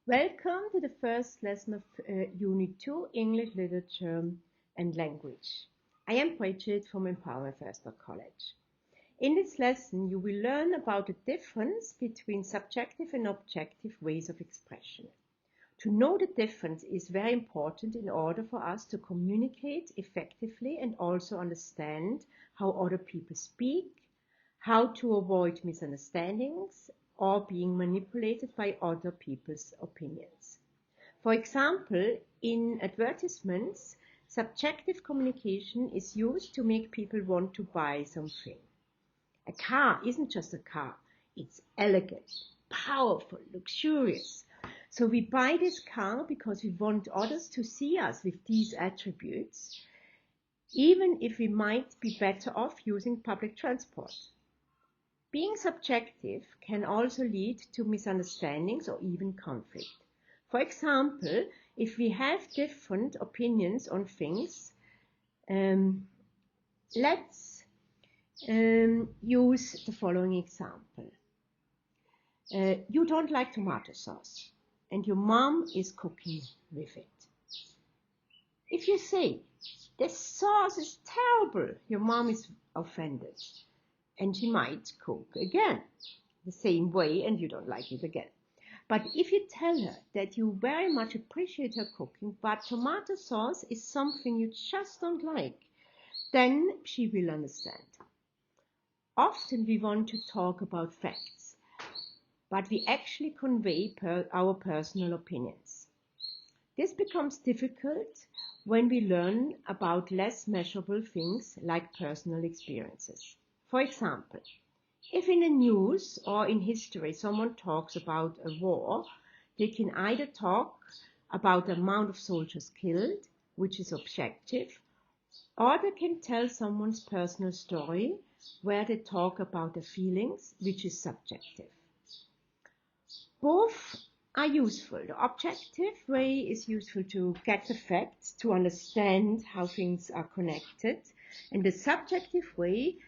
Welcome to the first lesson of Unit 2, English Literature and Language. I am Bridget from empowermefirst.college. In this lesson, you will learn about the difference between subjective and objective ways of expression. To know the difference is very important in order for us to communicate effectively and also understand how other people speak, how to avoid misunderstandings, or being manipulated by other people's opinions. For example, in advertisements, subjective communication is used to make people want to buy something. A car isn't just a car, it's elegant, powerful, luxurious. So we buy this car because we want others to see us with these attributes, even if we might be better off using public transport. Being subjective can also lead to misunderstandings or even conflict. For example, if we have different opinions on things, let's use the following example. You don't like tomato sauce, and your mom is cooking with it. If you say, "This sauce is terrible," your mom is offended, and she might cook again the same way, and you don't like it again. But if you tell her that you very much appreciate her cooking, but tomato sauce is something you just don't like, then she will understand. Often we want to talk about facts, but we actually convey our personal opinions. This becomes difficult when we learn about less measurable things like personal experiences. For example, if in the news or in history someone talks about a war, they can either talk about the amount of soldiers killed, which is objective, or they can tell someone's personal story where they talk about their feelings, which is subjective. Both are useful. The objective way is useful to get the facts, to understand how things are connected, and the subjective way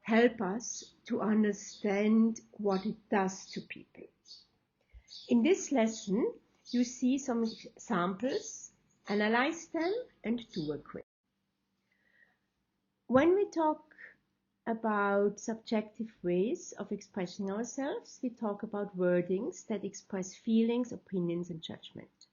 help us to understand what it does to people. In this lesson, you see some examples, analyze them, and do a quiz. When we talk about subjective ways of expressing ourselves, we talk about wordings that express feelings, opinions, and judgment.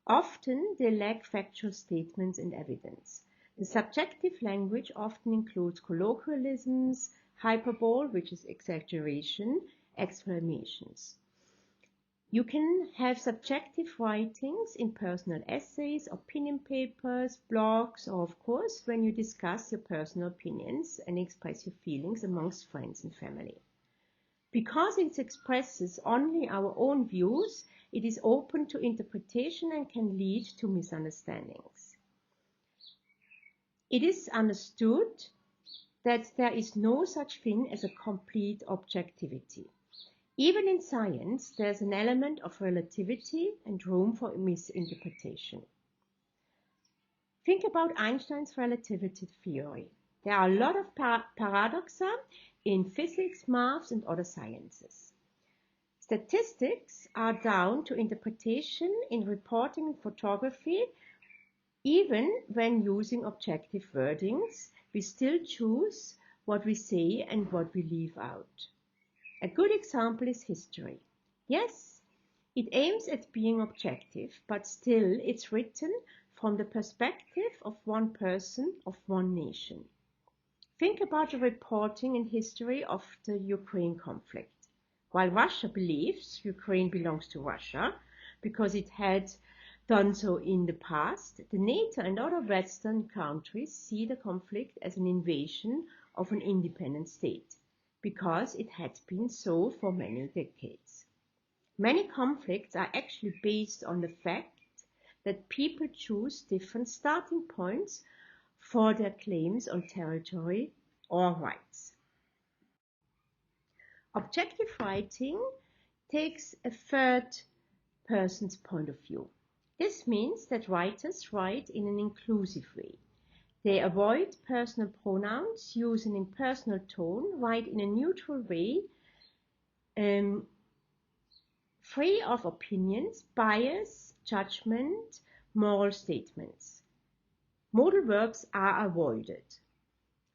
Often, they lack factual statements and evidence. The subjective language often includes colloquialisms, hyperbole, which is exaggeration, exclamations. You can have subjective writings in personal essays, opinion papers, blogs, or of course when you discuss your personal opinions and express your feelings amongst friends and family. Because it expresses only our own views, it is open to interpretation and can lead to misunderstandings. It is understood that there is no such thing as a complete objectivity. Even in science, there's an element of relativity and room for misinterpretation. Think about Einstein's relativity theory. There are a lot of paradoxa in physics, maths, and other sciences. Statistics are down to interpretation in reporting and photography. Even when using objective wordings, we still choose what we say and what we leave out. A good example is history. Yes, it aims at being objective, but still it's written from the perspective of one person, of one nation. Think about the reporting in history of the Ukraine conflict. While Russia believes Ukraine belongs to Russia because it had done so in the past, the NATO and other Western countries see the conflict as an invasion of an independent state, because it had been so for many decades. Many conflicts are actually based on the fact that people choose different starting points for their claims on territory or rights. Objective writing takes a third person's point of view. This means that writers write in an inclusive way. They avoid personal pronouns, use an impersonal tone, write in a neutral way free of opinions, bias, judgment, moral statements. Modal verbs are avoided.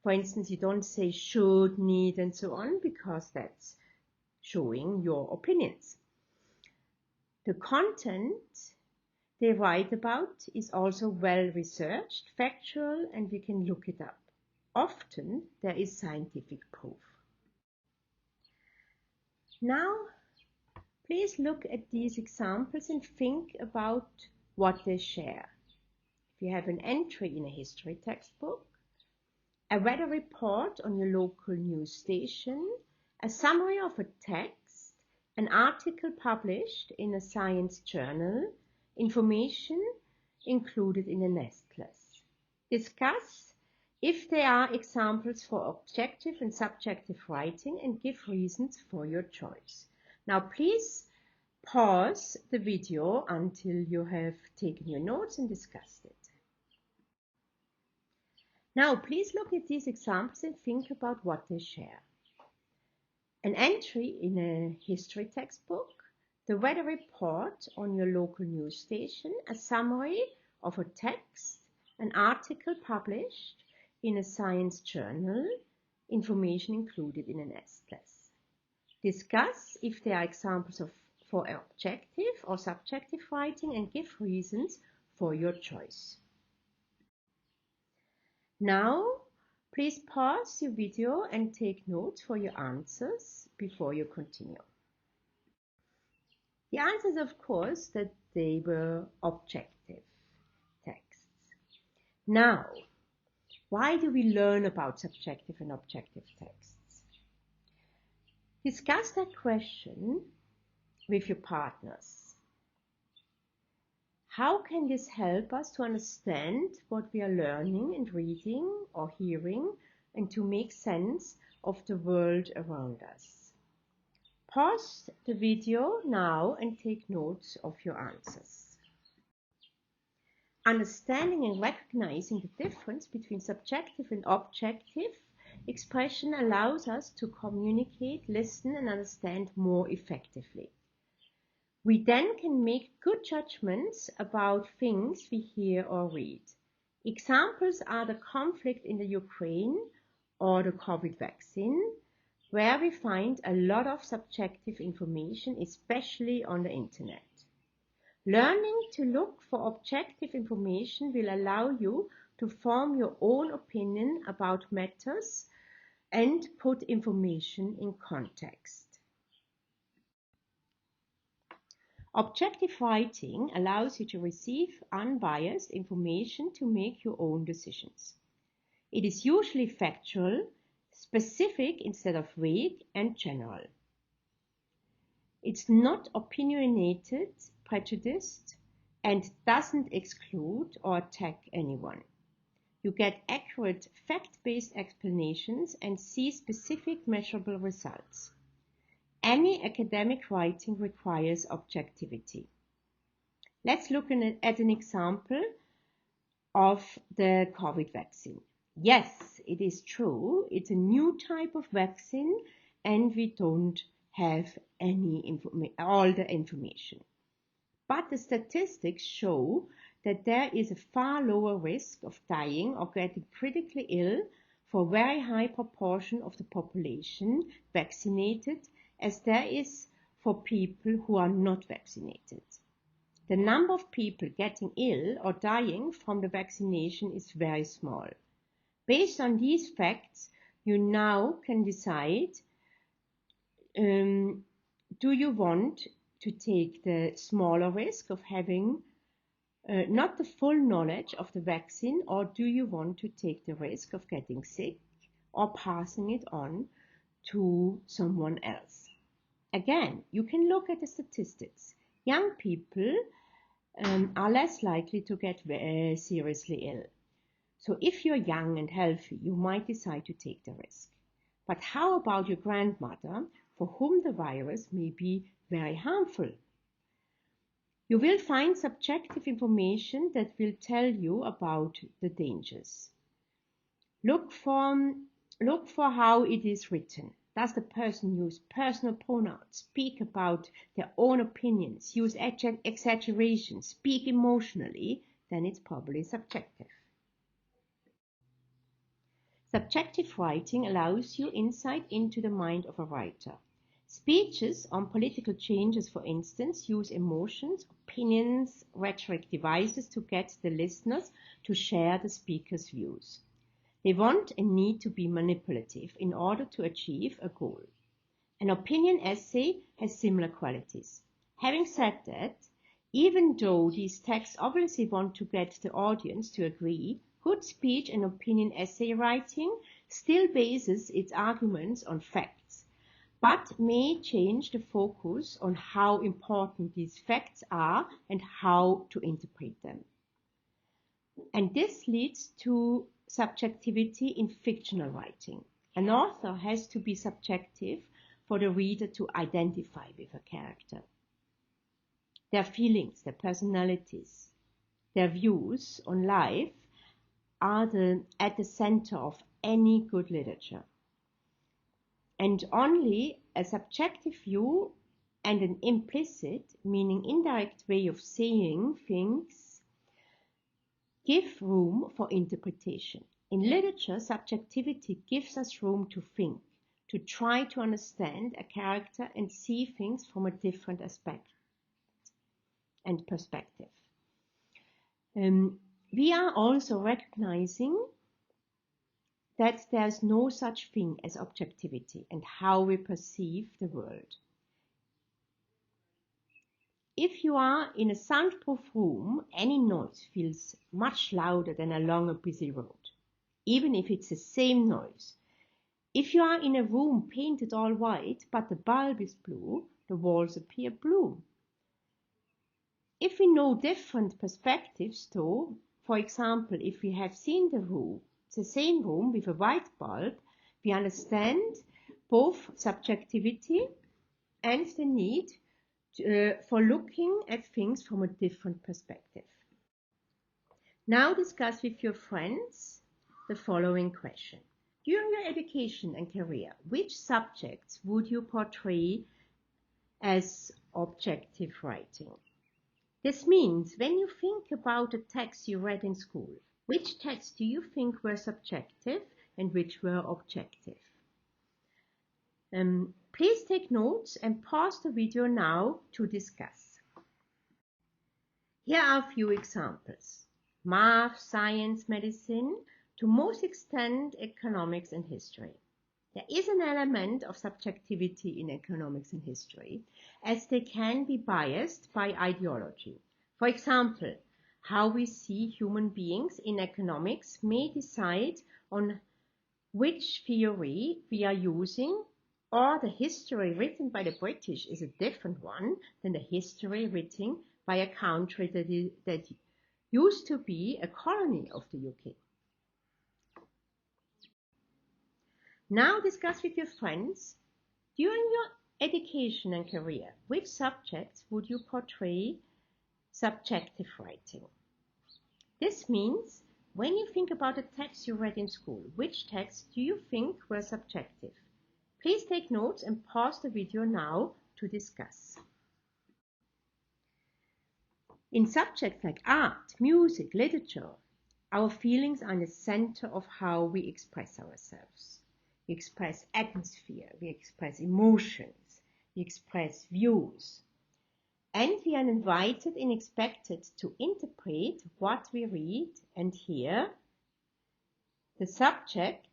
For instance, you don't say should, need, and so on, because that's showing your opinions. The content they write about is also well researched, factual, and we can look it up. Often there is scientific proof. Now, please look at these examples and think about what they share. If you have an entry in a history textbook, a weather report on your local news station, a summary of a text, an article published in a science journal, information included in a nest class. Discuss if there are examples for objective and subjective writing and give reasons for your choice. Now please pause the video until you have taken your notes and discussed it. Now please look at these examples and think about what they share. An entry in a history textbook, the weather report on your local news station, a summary of a text, an article published in a science journal, information included in an S class. Discuss if there are examples for objective or subjective writing and give reasons for your choice. Now, please pause your video and take notes for your answers before you continue. The answer is, of course, that they were objective texts. Now, why do we learn about subjective and objective texts? Discuss that question with your partners. How can this help us to understand what we are learning and reading or hearing and to make sense of the world around us? Pause the video now and take notes of your answers. Understanding and recognizing the difference between subjective and objective expression allows us to communicate, listen, and understand more effectively. We then can make good judgments about things we hear or read. Examples are the conflict in the Ukraine or the COVID vaccine, where we find a lot of subjective information, especially on the internet. Learning to look for objective information will allow you to form your own opinion about matters and put information in context. Objective writing allows you to receive unbiased information to make your own decisions. It is usually factual, specific instead of vague, and general. It's not opinionated, prejudiced, and doesn't exclude or attack anyone. You get accurate, fact-based explanations and see specific measurable results. Any academic writing requires objectivity. Let's look at an example of the COVID vaccine. Yes, it is true, it's a new type of vaccine and we don't have all the information. But the statistics show that there is a far lower risk of dying or getting critically ill for a very high proportion of the population vaccinated as there is for people who are not vaccinated. The number of people getting ill or dying from the vaccination is very small. Based on these facts, you now can decide, do you want to take the smaller risk of having not the full knowledge of the vaccine, or do you want to take the risk of getting sick or passing it on to someone else? Again, you can look at the statistics. Young people are less likely to get seriously ill. So if you're young and healthy, you might decide to take the risk. But how about your grandmother, for whom the virus may be very harmful? You will find subjective information that will tell you about the dangers. Look for how it is written. Does the person use personal pronouns, speak about their own opinions, use exaggeration, speak emotionally? Then it's probably subjective. Subjective writing allows you insight into the mind of a writer. Speeches on political changes, for instance, use emotions, opinions, rhetoric devices to get the listeners to share the speaker's views. They want and need to be manipulative in order to achieve a goal. An opinion essay has similar qualities. Having said that, even though these texts obviously want to get the audience to agree, good speech and opinion essay writing still bases its arguments on facts, but may change the focus on how important these facts are and how to interpret them. And this leads to subjectivity in fictional writing. An author has to be subjective for the reader to identify with a character. Their feelings, their personalities, their views on life are at the center of any good literature. And only a subjective view and an implicit, meaning indirect way of saying things give room for interpretation. In literature, subjectivity gives us room to think, to try to understand a character and see things from a different aspect and perspective. We are also recognizing that there's no such thing as objectivity and how we perceive the world. If you are in a soundproof room, any noise feels much louder than along a busy road, even if it's the same noise. If you are in a room painted all white, but the bulb is blue, the walls appear blue. If we know different perspectives though, for example, if we have seen the same room with a white bulb, we understand both subjectivity and the need for looking at things from a different perspective. Now discuss with your friends the following question. During your education and career, which subjects would you portray as objective writing? This means when you think about a text you read in school, which texts do you think were subjective and which were objective? Please take notes and pause the video now to discuss. Here are a few examples. Math, science, medicine, to most extent economics and history. There is an element of subjectivity in economics and history, as they can be biased by ideology. For example, how we see human beings in economics may decide on which theory we are using, or the history written by the British is a different one than the history written by a country that used to be a colony of the UK. Now discuss with your friends, during your education and career, which subjects would you portray subjective writing? This means when you think about a text you read in school, which texts do you think were subjective? Please take notes and pause the video now to discuss. In subjects like art, music, literature, our feelings are in the center of how we express ourselves. We express atmosphere, we express emotions, we express views. And we are invited and expected to interpret what we read and hear. The subject,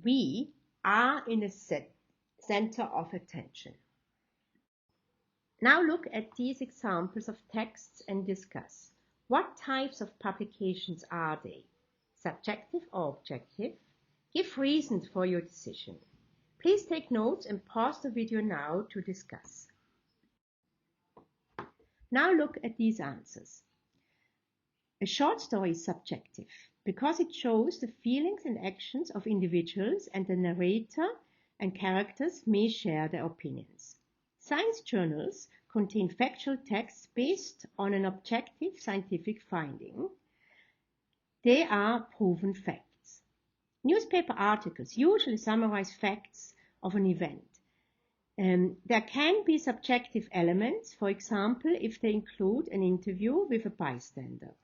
we, are in the center of attention. Now look at these examples of texts and discuss. What types of publications are they? Subjective or objective? Give reasons for your decision. Please take notes and pause the video now to discuss. Now look at these answers. A short story is subjective because it shows the feelings and actions of individuals, and the narrator and characters may share their opinions. Science journals contain factual texts based on an objective scientific finding. They are proven facts. Newspaper articles usually summarize facts of an event. There can be subjective elements, for example, if they include an interview with a bystander.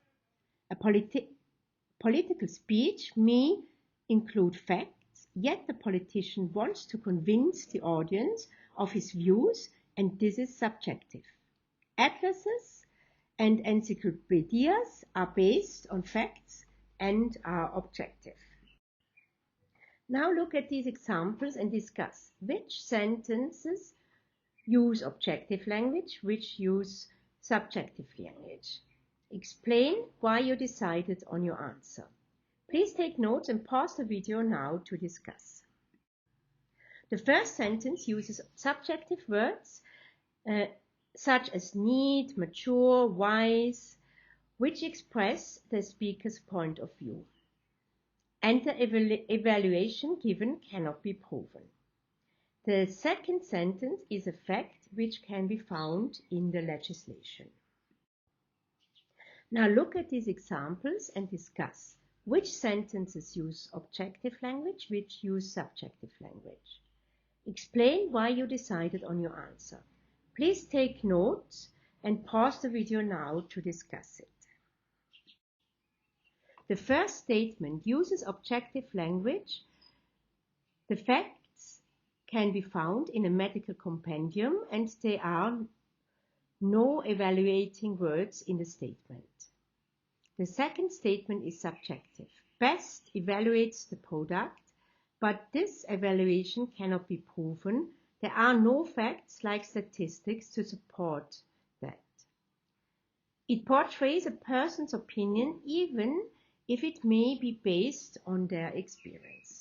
A political speech may include facts, yet the politician wants to convince the audience of his views, and this is subjective. Atlases and encyclopedias are based on facts and are objective. Now look at these examples and discuss which sentences use objective language, which use subjective language. Explain why you decided on your answer. Please take notes and pause the video now to discuss. The first sentence uses subjective words such as need, mature, wise, which express the speaker's point of view. And the evaluation given cannot be proven. The second sentence is a fact which can be found in the legislation. Now look at these examples and discuss which sentences use objective language, which use subjective language. Explain why you decided on your answer. Please take notes and pause the video now to discuss it. The first statement uses objective language. The facts can be found in a medical compendium and there are no evaluating words in the statement. The second statement is subjective. Best evaluates the product, but this evaluation cannot be proven. There are no facts like statistics to support that. It portrays a person's opinion even if it may be based on their experience.